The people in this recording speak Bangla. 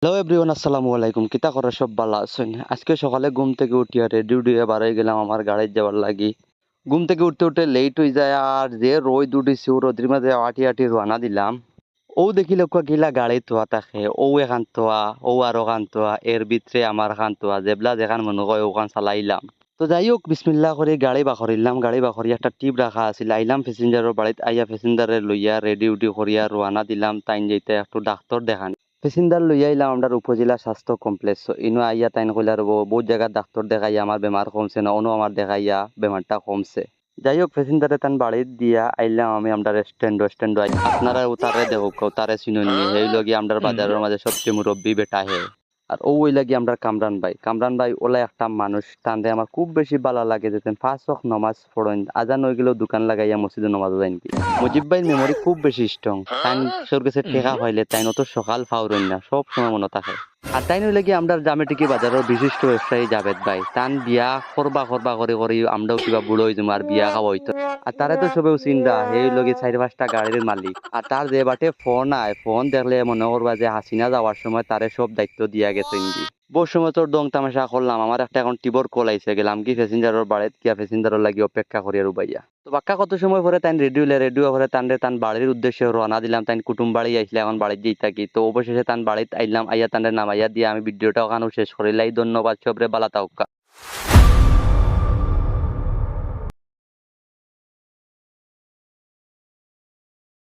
হ্যালো এভরিওয়ান, আসসালামু আলাইকুম। কিতা করে সব ভালো আছেন? আজকে সকালে ঘুম থেকে উঠিয়া রেডি উঠিয়া বাড়াই গেলাম আমার গাড়ির যাওয়ার লাগি। ঘুম থেকে উঠতে উঠতে লেট হয়ে যায়, আর যে রোদ উঠিছে ও রোদের মাঝে আটি আটি রওনা দিলাম। ও দেখি লোক গিলা গাড়ি তোয়া থাকে, ও এখান তোয়া, ও আরো খান তোয়া, এর ভিতরে আমার খান তোয়া, যেবলা যেখান মনে হয় ওখান চালাইলাম। তো যাই হোক, বিসমিল্লাহ করে গাড়ি বাখরিলাম। গাড়ি বাখরি একটা টিপ রাখা আছিল, আইলাম প্যাসেঞ্জারের বাড়িতে। আইয়া প্যাসেঞ্জারে লইয়া রেডি উডি করিয়া রওনা দিলাম তাইন যেতে একটু ডাক্তার দেখান। প্যাসেঞ্জার লইয়া আইলাম আমরা উপজেলা স্বাস্থ্য কমপ্লেক্স। ইনো আইয়া তাইন কইলা রব বহুত জায়গার ডাক্তার দেখাইয়া আমার বেমার কমছে না, অন্য আমার দেখাইয়া বেমারটা কমছে। যাই হোক, প্যাসেঞ্জারে তান বাড়ির দিয়া আইলাম আমি আমরা স্ট্যান্ড আপনারা উতারে দেখুক, উতারে চিনুনি সেই লগি আমরা বাজারের মাঝে সবচেয়ে মুরব্বী বেটা হে। আর ওই লাগি আমরা কামরান ভাই ওলা একটা মানুষ টানতে আমার খুব বেশি ভালো লাগে যে পাঁচ ওয়াক্ত নমাজ পড়েন, আজান হয়ে গেলেও দোকান লাগাইয়া মসজিদে নমাজ যাইন কি। মুজিব ভাইয়ের মেমোরি খুব বেশি স্ট্রং। তাই সর কাছে টেকা পাইলে তাই অত সকাল ফাউরেন না, সব সময় মনে থাকে। আর তাই নইলে কি আমরা জামেটিকি বাজারের বিশিষ্ট ব্যবসায়ী জাভেদ ভাই তান বিয়া করবা করে করে আমরাও কিবা বুড়ো হয়ে যাবো আর বিয়া খাওয়া হইতো। আর তারে তো সবেও চিন্তা সেই লগে 4-5টা গাড়ির মালিক। আর তার যে বাটে ফোন আয়, ফোন দেখলে মনে করবা যে হাসিনা যাওয়ার সময় তারে সব দায়িত্ব দিয়া গেছে ইন্দি। বহু সময় তোর দং তামাশা করলাম, আমার একটা এখন টিবর কল আইসে, গেলাম কি প্যাসেঞ্জারের বাড়িত গিয়া প্যাসেঞ্জারের লাগি অপেক্ষা করিয়া রুবাইয়া। তো বাক্কা কত সময় পরে তাই রেডিও করে তান বাড়ির উদ্দেশ্যে রওনা দিলাম। তাই কুটুম বাড়ি আইসলে এখন বাড়ির যেই থাকি। তো অবশেষে তান বাড়িতে আইলাম, আইয়া তান্ডে নামাইয়া দিয়া আমি ভিডিওটা ওখানেও শেষ করিলাই। ধন্যবাদ, সবরে বালা থাকুক।